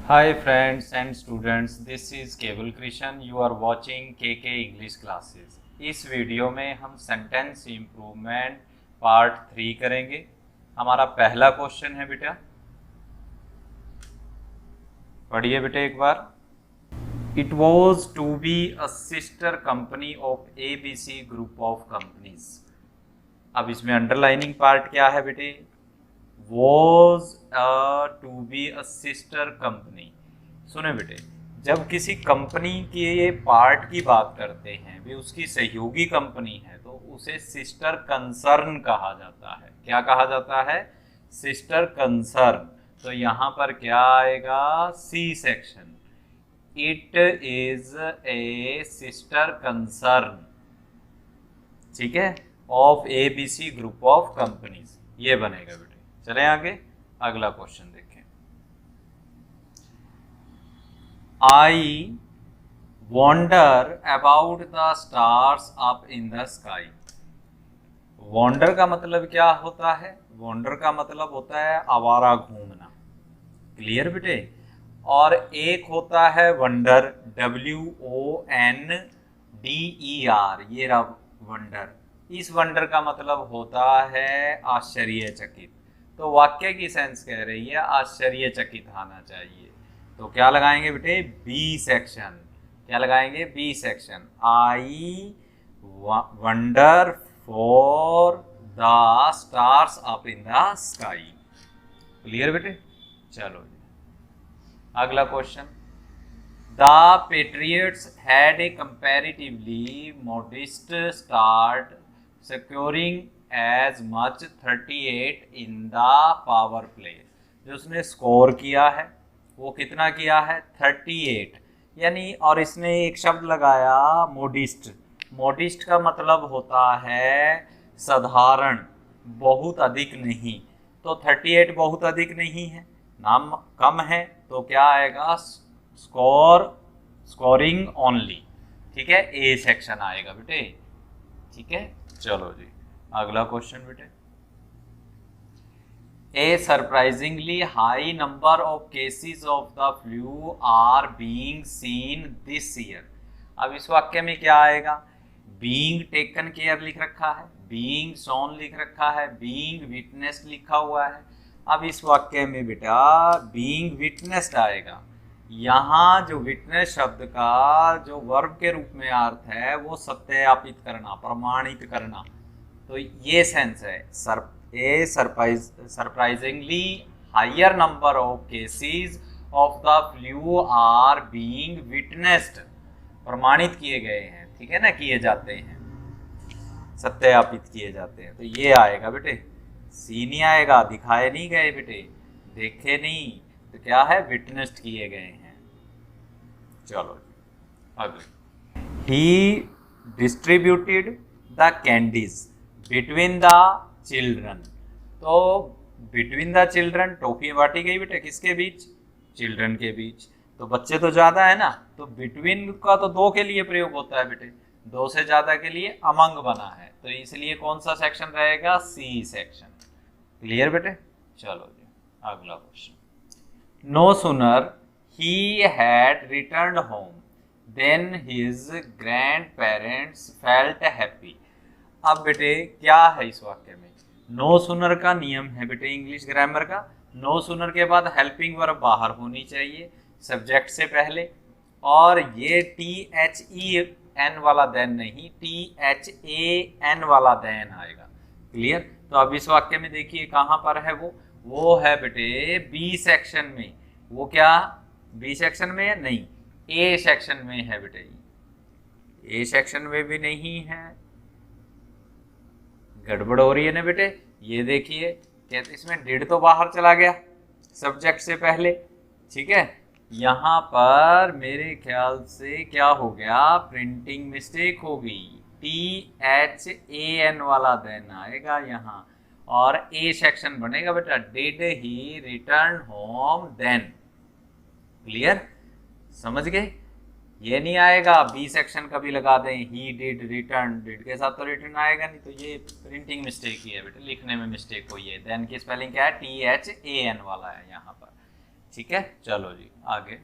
Hi friends and students, this is Keval Krishan. You are watching KK English classes. इस video में हम sentence improvement part 3 करेंगे। हमारा पहला क्वेश्चन है बेटा, पढ़िए बेटा एक बार। It was to be a sister company of ABC group of companies. अब इसमें अंडरलाइनिंग पार्ट क्या है बेटे? was to be a sister company. सुने बेटे, जब किसी कंपनी के पार्ट की बात करते हैं, भी उसकी सहयोगी कंपनी है, तो उसे सिस्टर कंसर्न कहा जाता है। क्या कहा जाता है? Sister concern. तो यहाँ पर क्या आएगा? C section. It is a sister concern, ठीक है, of ABC group of companies. ये बनेगा बेटे। चलें आगे, अगला क्वेश्चन देखें। I wonder about the stars up in the sky. Wonder का मतलब क्या होता है? वॉन्डर का मतलब होता है आवारा घूमना। क्लियर बेटे? और एक होता है वंडर, WONDER, ये रहा वंडर। इस वंडर का मतलब होता है आश्चर्यचकित। तो वाक्य की सेंस कह रही है आश्चर्यचकित आना चाहिए। तो क्या लगाएंगे बेटे? B section. क्या लगाएंगे? B section. I wonder for the stars up in the sky. Clear बेटे? चलो जी, अगला question. The patriots had a comparatively modest start, securing as much 38 in the power play. जो उसने स्कोर किया है वो कितना किया है? 38। यानी, और इसने एक शब्द लगाया मोडिस्ट। मोडिस्ट का मतलब होता है साधारण, बहुत अधिक नहीं। तो 38 बहुत अधिक नहीं है, नाम कम है, तो क्या आएगा? Scoring only. ठीक है, ए सेक्शन आएगा बेटे। ठीक है, चलो जी, अगला क्वेश्चन बेटे। A surprisingly high number of cases of the flu are being seen this year. अब इस वाक्य में क्या आएगा? बीइंग टेकन केयर लिख रखा है, बीइंग शोन लिख रखा है, बीइंग विटनेस्ड लिखा हुआ है। अब इस वाक्य में बेटा बीइंग विटनेस्ड आएगा। यहाँ जो विटनेस शब्द का जो वर्ब के रूप में अर्थ है वो सत्यापित करना, प्रमाणित करना। तो ये सेंस है। Surprisingly higher number of cases of the flu are being witnessed, प्रमाणित किए गए हैं। ठीक है ना, किए जाते हैं, सत्यापित किए जाते हैं। तो ये आएगा बेटे, सी नहीं आएगा। दिखाए नहीं गए बेटे, देखे नहीं, तो क्या है? विटनेस्ड किए गए हैं। चलो अगले। He distributed the candies between the children. तो बिटवीन द चिल्ड्रन, टॉफी बांटी गई बेटे किसके बीच? चिल्ड्रन के बीच। तो बच्चे तो ज्यादा है ना, तो बिटवीन का तो दो के लिए प्रयोग होता है बेटे, दो से ज्यादा के लिए अमंग बना है। तो इसलिए कौन सा सेक्शन रहेगा? C section. क्लियर बेटे? चलो जी, अगला question. No sooner he had returned home then his grandparents felt happy। अब बेटे क्या है इस वाक्य में? नो सुनर का नियम है बेटे इंग्लिश ग्रामर का, नो सुनर के बाद हेल्पिंग वर्ब बाहर होनी चाहिए सब्जेक्ट से पहले। और ये THEN वाला देन नहीं, THAN वाला देन आएगा। क्लियर? तो अब इस वाक्य में देखिए कहाँ पर है वो है बेटे बी सेक्शन में। वो क्या बी सेक्शन में है? नहीं, ए सेक्शन में है बेटे। ए सेक्शन में भी नहीं है, गड़बड़ हो रही है ना बेटे। ये देखिए, कहते इसमें डिड तो बाहर चला गया सब्जेक्ट से पहले। ठीक है, यहाँ पर मेरे ख्याल से क्या हो गया? प्रिंटिंग मिस्टेक हो गई। THAN वाला देन आएगा यहाँ, और ए सेक्शन बनेगा बेटा। Did he return home then. Clear? समझ गए? ये नहीं आएगा बी सेक्शन कभी लगा दें, ही डिड रिटर्न, डिड के साथ तो रिटर्न आएगा नहीं। तो ये प्रिंटिंग मिस्टेक ही है बेटे, लिखने में मिस्टेक हुई है। देन की स्पेलिंग क्या है? THAN वाला है यहाँ पर। ठीक है, चलो जी आगे।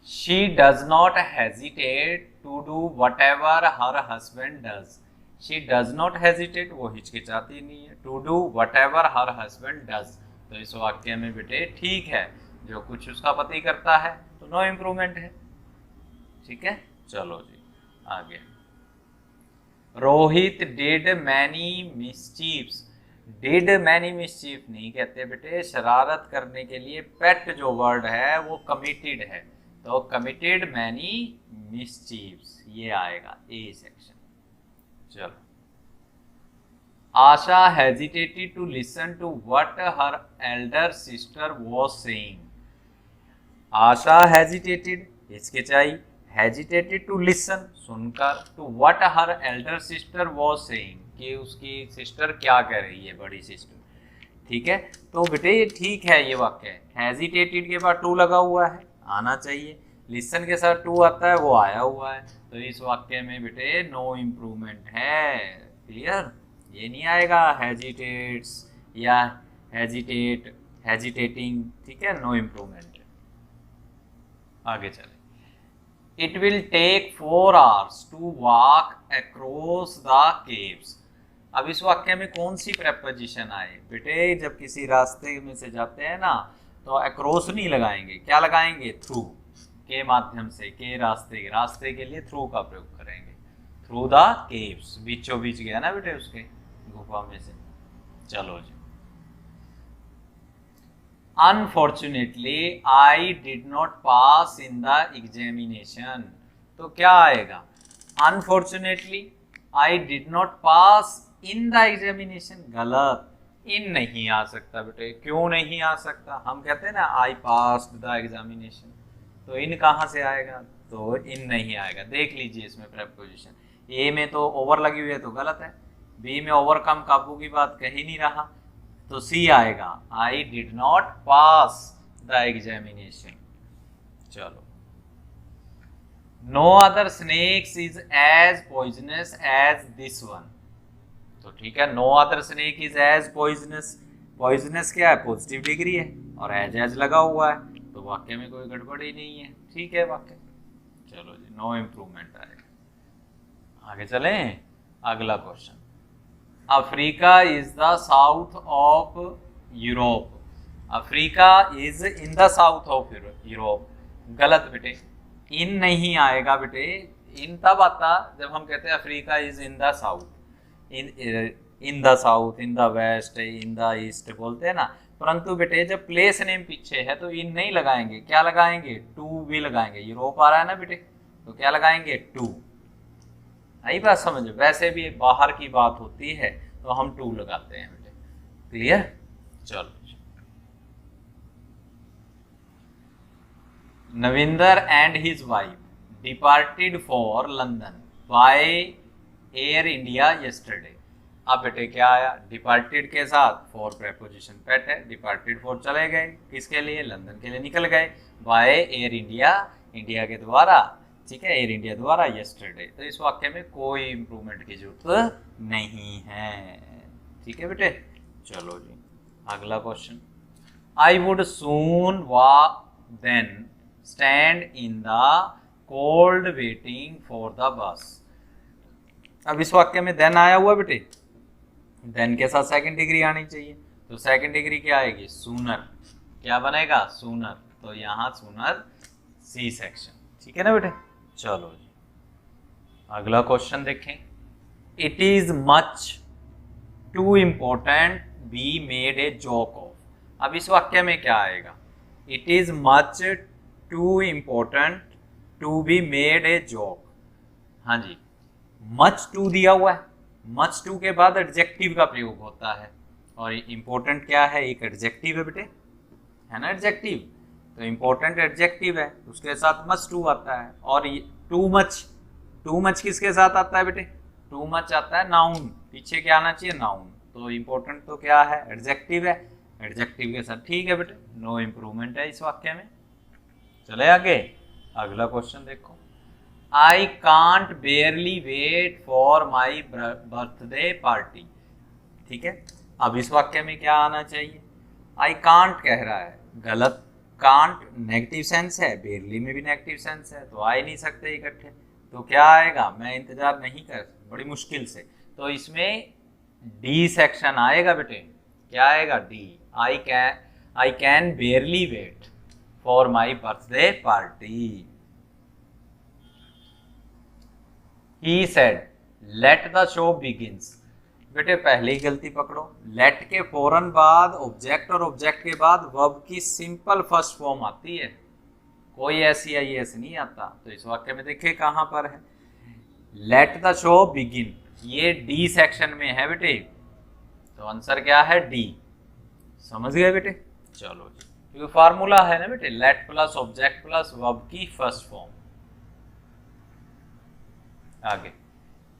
She does not hesitate to do whatever her husband does. She does not hesitate, वो हिचकिचाती नहीं है, to do whatever her husband does। तो इस वाक्य में बेटे ठीक है, जो कुछ उसका पति करता है तो नो इम्प्रूवमेंट है। ठीक है, चलो जी आगे। Rohit did many mischiefs. Did many mischief नहीं कहते बेटे, शरारत करने के लिए पेट जो वर्ड है वो कमिटेड है, तो कमिटेड मैनी मिसचीफ्स ये आएगा ए सेक्शन। चलो, Asha hesitated to listen to what her elder sister was saying. Asha hesitated हिचकिचाई, हेजिटेटेड टू लिसन सुनकर, to what her elder sister was saying कि उसकी सिस्टर क्या कह रही है, बड़ी सिस्टर। ठीक है, तो बेटे ये ठीक है, ये वाक्य हेजिटेटेड के बाद टू लगा हुआ है, आना चाहिए। लिसन के साथ टू आता है, वो आया हुआ है, तो इस वाक्य में बेटे नो इम्प्रूवमेंट है। क्लियर, ये नहीं आएगा हेजिटेट्स या हेजिटेट, हेजिटेटिंग। ठीक है, नो इम्प्रूवमेंट। आगे चले। It will take 4 hours to walk across the caves. अब इस वाक्य में कौन सी प्रेपोजिशन आए बेटे, जब किसी रास्ते में से जाते हैं ना तो अक्रॉस नहीं लगाएंगे, क्या लगाएंगे, थ्रू के माध्यम से, के रास्ते के लिए थ्रू का प्रयोग करेंगे। थ्रू द केव्स, बीचों बीच गया ना बेटे उसके गुफा में से। चलो जी, unfortunately I did not pass in the examination. तो क्या आएगा, unfortunately I did not pass in the examination, गलत, इन नहीं आ सकता बेटे। क्यों नहीं आ सकता, हम कहते हैं ना आई पास्ड द एग्जामिनेशन, तो इन कहाँ से आएगा, तो इन नहीं आएगा। देख लीजिए इसमें प्रेपोजिशन, ए में तो ओवर लगी हुई है तो गलत है, बी में ओवर कम काबू की बात कही नहीं रहा, तो सी आएगा, I did not pass the examination. चलो, no other snakes is as poisonous as this one. तो ठीक है, no other snake is as poisonous. Poisonous क्या है, पॉजिटिव डिग्री है, और एज लगा हुआ है, तो वाक्य में कोई गड़बड़ ही नहीं है। ठीक है वाक्य, चलो जी नो इम्प्रूवमेंट आएगा। आगे चलें, अगला question. Africa is the south of Europe. Africa is in the south of Europe, गलत बेटे, इन नहीं आएगा बेटे। इन तब आता जब हम कहते हैं Africa is in the south, in the south, in the west, in the east बोलते हैं ना, परंतु बेटे जब प्लेस नेम पीछे है तो इन नहीं लगाएंगे, क्या लगाएंगे, टू भी लगाएंगे। यूरोप आ रहा है ना बेटे, तो क्या लगाएंगे, टू। आई बात समझ, वैसे भी बाहर की बात होती है तो हम टू लगाते हैं बेटे। क्लियर, चलो। Navinder and his wife departed for London by air India yesterday. अब बेटे क्या आया, डिपार्टेड के साथ फॉर प्रेपोजिशन पेट है, डिपार्टेड फॉर चले गए, किसके लिए, लंदन के लिए निकल गए, बाय एयर इंडिया, इंडिया के द्वारा। ठीक है, एयर इंडिया द्वारा यस्टरडे। तो इस वाक्य में कोई इंप्रूवमेंट की जरूरत नहीं है। ठीक है बेटे, चलो जी अगला question. I would soon walk then stand in the cold waiting for the bus. अब इस वाक्य में देन आया हुआ बेटे, देन के साथ सेकंड डिग्री आनी चाहिए, तो सेकंड डिग्री क्या आएगी, सूनर। क्या बनेगा, सूनर, तो यहाँ सूनर सी सेक्शन। ठीक है ना बेटे, चलो जी अगला क्वेश्चन देखें। It is much too important be made a joke of. अब इस वाक्य में क्या आएगा, it is much too important to be made a joke. हाँ जी, मच टू दिया हुआ है, मच टू के बाद एडजेक्टिव का प्रयोग होता है, और इम्पोर्टेंट क्या है, एक एडजेक्टिव है बेटे, है ना एडजेक्टिव, तो इम्पोर्टेंट एडजेक्टिव है, उसके साथ मच टू आता है। और टू मच किसके साथ आता है बेटे, टू मच आता है नाउन, पीछे क्या आना चाहिए, नाउन, तो इम्पोर्टेंट तो क्या है, एडजेक्टिव है, एडजेक्टिव के साथ। ठीक है बेटे, नो इम्प्रूवमेंट है इस वाक्य में। चले आगे, अगला क्वेश्चन देखो। I can't barely wait for my birthday party. ठीक है, अब इस वाक्य में क्या आना चाहिए, आई कांट कह रहा है, गलत। कांट नेगेटिव सेंस है, बेरली में भी नेगेटिव सेंस है, तो आ ही नहीं सकते इकट्ठे। तो क्या आएगा, मैं इंतजार नहीं कर, बड़ी मुश्किल से, तो इसमें डी सेक्शन आएगा बेटे। क्या आएगा, D. I can barely wait for my birthday party. He said let the show begins. बेटे पहली गलती पकड़ो, लेट के फौरन बाद ऑब्जेक्ट और ऑब्जेक्ट के बाद वर्ब की सिंपल फर्स्ट फॉर्म आती है, कोई ऐसी आई एस नहीं आता। तो इस वाक्य में देखिए कहां पर है, लेट द शो बिगिन, ये डी सेक्शन में है बेटे, तो आंसर क्या है, डी। समझ गए बेटे, चलो जी, क्योंकि फार्मूला है ना बेटे, late plus object plus verb की फर्स्ट फॉर्म। आगे,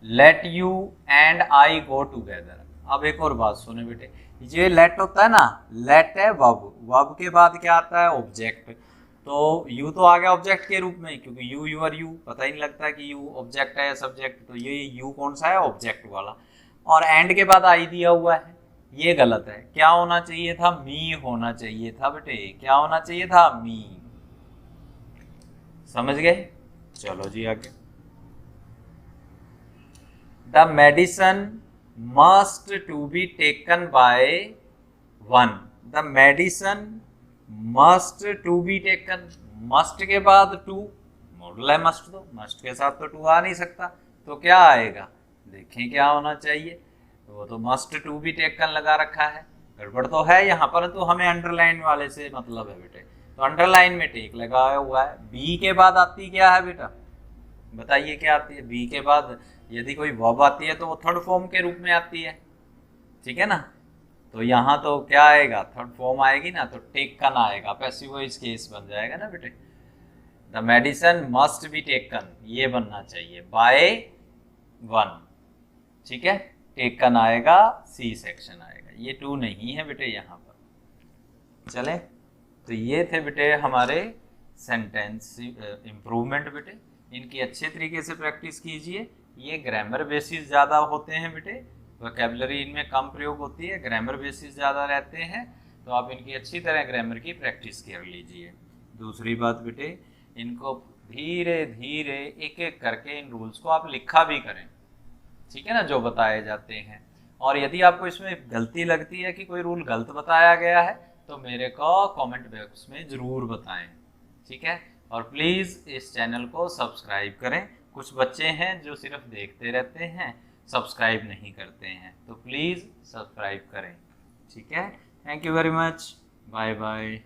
let you and I go together. अब एक और बात सुने बेटे, ये लेट होता है ना, लेट है वर्ब, वर्ब के बाद क्या आता है, ऑब्जेक्ट। तो यू तो आ गया ऑब्जेक्ट के रूप में, क्योंकि यू यूर यू, पता ही नहीं लगता कि यू ऑब्जेक्ट है या सब्जेक्ट, तो ये यू कौन सा है, ऑब्जेक्ट वाला। और एंड के बाद आई दिया हुआ है, ये गलत है। क्या होना चाहिए था, मी होना चाहिए था बेटे, क्या होना चाहिए था, मी। समझ गए, चलो जी आगे। The medicine must to be taken by one. The medicine must to be taken, must के बाद टू, मॉडल है मस्ट, तो मस्ट के साथ तो टू आ नहीं सकता, तो क्या आएगा, देखें क्या होना चाहिए, वो तो मस्ट टू बी टेकन लगा रखा है, गड़बड़ तो है यहाँ पर, तो हमें अंडरलाइन वाले से मतलब है बेटे, तो अंडरलाइन में टेक लगाया हुआ है। बी के बाद आती क्या है बेटा, बताइए क्या आती है, बी के बाद यदि कोई वर्ब आती है तो वो थर्ड फॉर्म के रूप में आती है, ठीक है ना। तो यहाँ तो क्या आएगा, थर्ड फॉर्म आएगी ना, तो टेकन आएगा, पैसिव वॉइस केस बन जाएगा ना बेटे। The medicine must be taken, ये बनना चाहिए, बाय वन, ठीक है, टेकन आएगा, सी सेक्शन आएगा, ये टू नहीं है बेटे यहाँ पर। चले, तो ये थे बेटे हमारे सेंटेंस इम्प्रूवमेंट बेटे, इनकी अच्छे तरीके से प्रैक्टिस कीजिए। ये ग्रामर बेसिस ज़्यादा होते हैं बेटे, वोकैबुलरी इनमें कम प्रयोग होती है, ग्रामर बेसिस ज़्यादा रहते हैं, तो आप इनकी अच्छी तरह ग्रामर की प्रैक्टिस कर लीजिए। दूसरी बात बेटे, इनको धीरे धीरे एक एक करके इन रूल्स को आप लिखा भी करें, ठीक है ना, जो बताए जाते हैं। और यदि आपको इसमें गलती लगती है कि कोई रूल गलत बताया गया है, तो मेरे को कमेंट बॉक्स में ज़रूर बताएं, ठीक है। और प्लीज़ इस चैनल को सब्सक्राइब करें, कुछ बच्चे हैं जो सिर्फ देखते रहते हैं, सब्सक्राइब नहीं करते हैं, तो प्लीज़ सब्सक्राइब करें, ठीक है। Thank you very much, bye bye.